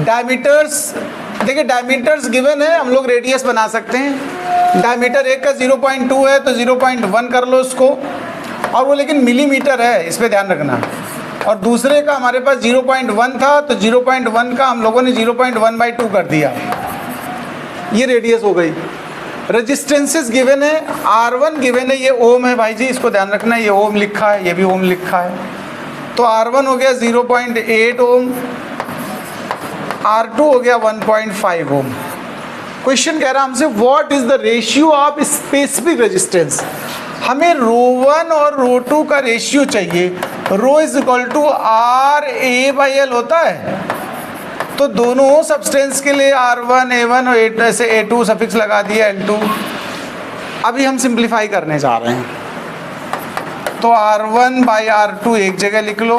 डायमीटर्स देखिए, डायमीटर्स गिवन है, हम लोग रेडियस बना सकते हैं। डायमीटर एक का 0.2 है तो 0.1 कर लो उसको, और वो लेकिन मिलीमीटर है, इस पर ध्यान रखना। और दूसरे का हमारे पास 0.1 था तो 0.1 का हम लोगों ने 0.1/2 कर दिया, ये रेडियस हो गई। रेजिस्टेंसेस गिवन है, R1 गिवन है, ये ओम है भाई जी, इसको ध्यान रखना, ये ओम लिखा है, ये भी ओम लिखा है। तो R1 हो गया 0.8 ओम, R2 हो गया 1.5 ओम। क्वेश्चन कह रहा हमसे what is the ratio of specific resistance. हमें रो1 और रो2 का रेशियो चाहिए। रो इज इक्वल टू RA/L होता है, तो दोनों सब्सटेंस के लिए R1 A1 और ऐसे A2 सफिक्स लगा दिया L2। अभी हम सिंप्लीफाई करने जा रहे हैं, तो R1/R2 एक जगह लिख लो,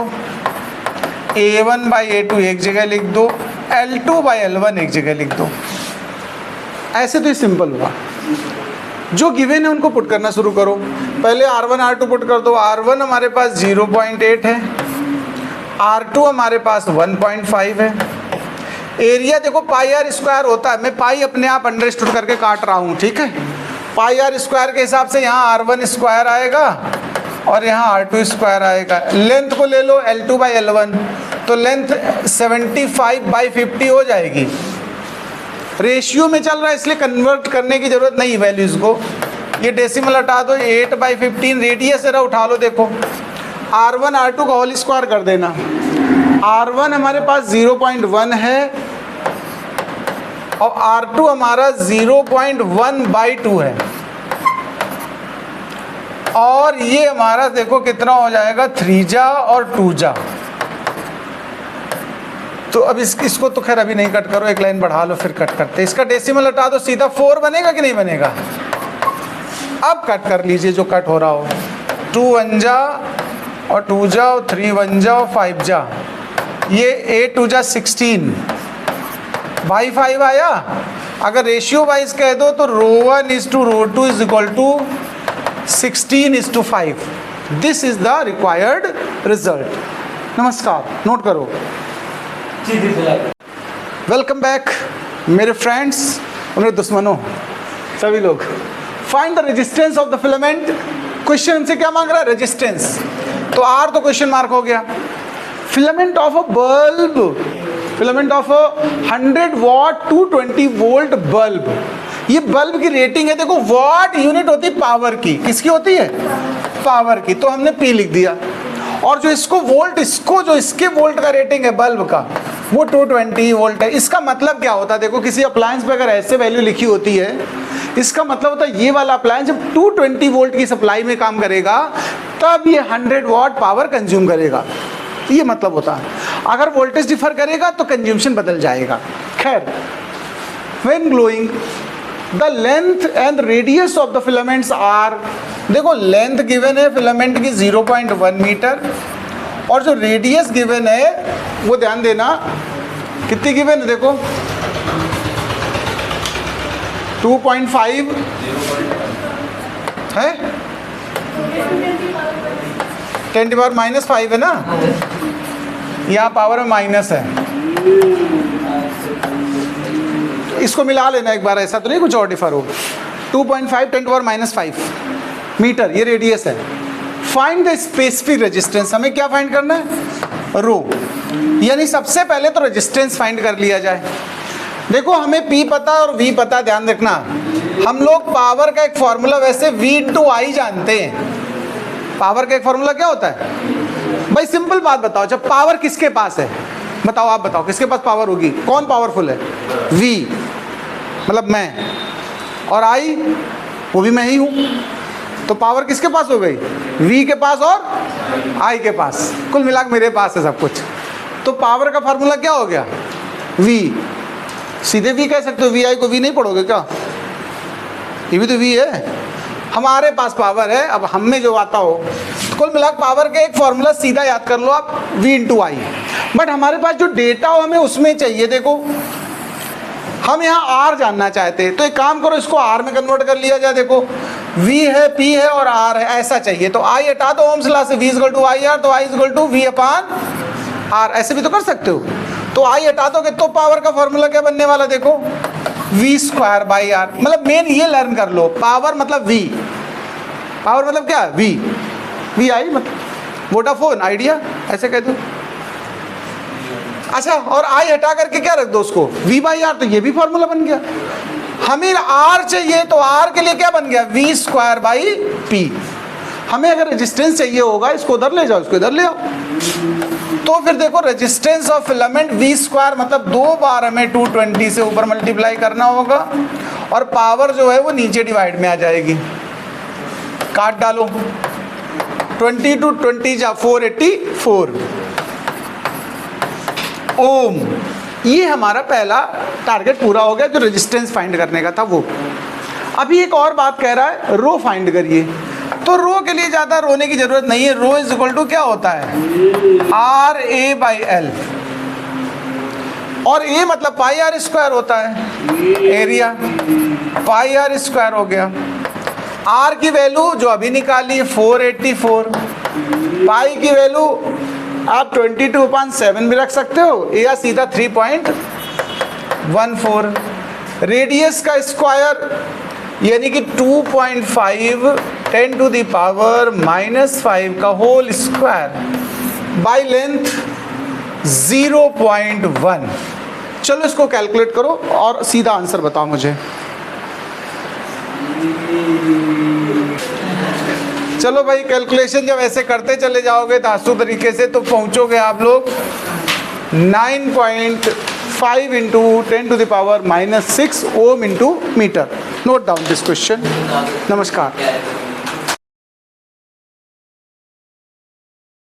A1/A2 एक जगह लिख दो, L2/L1 एक जगह लिख दो। ऐसे तो ये सिंपल हुआ। जो गिवन है उनको पुट करना शुरू करो। पहले R1 R2 पुट कर दो। R1 हमारे पास 0.8 है, R2 हमारे पास 1.5 है। एरिया देखो पाई आर स्क्वायर होता है, मैं पाई अपने आप अंडरस्टूड करके काट रहा हूँ, ठीक है। पाई आर स्क्वायर के हिसाब से यहाँ R1 स्क्वायर आएगा और यहाँ R2 स्क्वायर आएगा। लेंथ को ले लो L2/L1, तो लेंथ 75/50 हो जाएगी। रेशियो में चल रहा है इसलिए कन्वर्ट करने की जरूरत नहीं वैल्यूज को। ये डेसिमल हटा दो, 8/15 रेडियस जरा उठा लो। देखो R1 R2 का होल स्क्वायर कर देना। R1 हमारे पास 0.1 है और R2 हमारा 0.1/2 है, और ये हमारा देखो कितना हो जाएगा, 3 जा और 2 जा। तो अब इसको तो खैर अभी नहीं कट करो, एक लाइन बढ़ा लो फिर कट करते। इसका डेसिमल हटा दो, सीधा 4 बनेगा कि नहीं बनेगा। अब कट कर लीजिए जो कट हो रहा हो। 2 1 जा और 2 जा और 3 1 जा और 5 जा, ये 8 2 जा 16 बाई 5 आया। अगर रेशियो वाइज कह दो तो ρ1 is to ρ2 is equal to 16 is to 5। This is the required result. नमस्कार, नोट करो। वेलकम बैक मेरे फ्रेंड्स और मेरे दुश्मनों, सभी लोग। Find the resistance of the filament. Question से क्या मांग रहा है, रेजिस्टेंस, तो आर तो क्वेश्चन मार्क हो गया। Filament of a bulb, filament of 100 what 220 volt bulb. ये बल्ब की रेटिंग है, देखो वॉट यूनिट होती है पावर की, किसकी होती है, पावर की, तो हमने P लिख दिया। और जो इसको वोल्ट, इसको जो इसके वोल्ट का रेटिंग है बल्ब का, वो 220 वोल्ट है। इसका मतलब क्या होता है, देखो किसी अप्लायंस पे अगर ऐसे वैल्यू लिखी होती है, इसका मतलब होता है ये वाला अप्लायंस जब 220 वोल्ट की सप्लाई में काम करेगा तब ये 100 वॉट पावर कंज्यूम करेगा, ये मतलब होता है। अगर वोल्टेज डिफर करेगा तो कंज्यूमशन बदल जाएगा। खैर, when glowing the length and radius of the filaments are, देखो लेंथ गिवन है फिलामेंट की 0.1 मीटर और जो रेडियस गिवन है वो ध्यान देना कितनी गिवन है, देखो 2.5 है, 10⁻⁻5 है ना, यहाँ पावर में माइनस है। इसको मिला लेना एक बार, ऐसा तो नहीं कुछ और डिफर हो। 2.5 10⁻⁻5 मीटर ये रेडियस है। फाइंड द स्पेसिफिक रेजिस्टेंस, हमें क्या फाइंड करना है, रो, यानी सबसे पहले तो रेजिस्टेंस फाइंड कर लिया जाए। देखो हमें P पता और V पता, ध्यान रखना। हम लोग पावर का एक फॉर्मूला वैसे V/I जानते हैं। पावर का एक फॉर्मूला क्या होता है भाई, सिंपल बात बताओ, जब पावर किसके पास है, बताओ आप बताओ किसके पास पावर होगी, कौन पावरफुल है, V मतलब मैं, और I वो भी मैं ही हूँ, तो पावर किसके पास हो गई, V के पास और I के पास, कुल मिलाकर मेरे पास है सब कुछ। तो पावर का फार्मूला क्या हो गया, V, सीधे V कह सकते हो, VI को V नहीं पढ़ोगे क्या, ये भी तो V है, हमारे पास पावर है। अब हम में जो आता हो, कुल मिलाकर पावर का एक फॉर्मूला सीधा याद कर लो आप, V/I। बट हमारे पास जो डेटा हो हमें उसमें चाहिए। देखो हम यहाँ R जानना चाहते हैं, तो एक काम करो, इसको R में कन्वर्ट कर लिया जाए। देखो V है, P है और R है, ऐसा चाहिए, तो I हटा दो ओम्स लॉ से, V = IR, तो I = V/R, ऐसे भी तो कर सकते हो। तो I हटा दोगे तो पावर का फॉर्मूला क्या बनने वाला, देखो V²/R। मतलब मेन ये लर्न कर लो, पावर मतलब V, पावर मतलब क्या, V, VI मतलब वोडाफोन आइडिया, ऐसे कह दो। अच्छा, और I हटा करके क्या रख दो उसको, V/R, तो ये भी फॉर्मूला बन गया। हमें R चाहिए, तो R के लिए क्या बन गया, V²/P। हमें अगर रेजिस्टेंस चाहिए होगा, इसको उधर ले जाओ, इसको इधर ले आओ। तो फिर देखो रेजिस्टेंस ऑफ फिलामेंट V² मतलब 2 बार हमें 220 से ऊपर मल्टीप्लाई करना होगा, और पावर जो है वो नीचे डिवाइड में आ जाएगी। काट डालो, 20 × 20 = 484 ओम। ये हमारा पहला टारगेट पूरा हो गया, जो रेजिस्टेंस फाइंड करने का था वो। अभी एक और बात कह रहा है, रो फाइंड करिए। तो रो के लिए ज़्यादा रोने की जरूरत नहीं है। रो इज इक्वल टू क्या होता है, RA/L, और ए मतलब पाई आर स्क्वायर होता है, एरिया पाई आर स्क्वायर हो गया। आर की वैल्यू जो अभी निकाली 484, पाई की वैल्यू आप 22/7 भी रख सकते हो या सीधा 3.14। रेडियस का स्क्वायर यानी कि 2.5 10⁻⁻5 का होल स्क्वायर बाई लेंथ 0.1। चलो इसको कैलकुलेट करो और सीधा आंसर बताओ मुझे। चलो भाई, कैलकुलेशन जब ऐसे करते चले जाओगे धांसू तरीके से तो पहुंचोगे आप लोग 9.5 into 10⁻⁻6 ohm into metre. Note down this question. नमस्कार।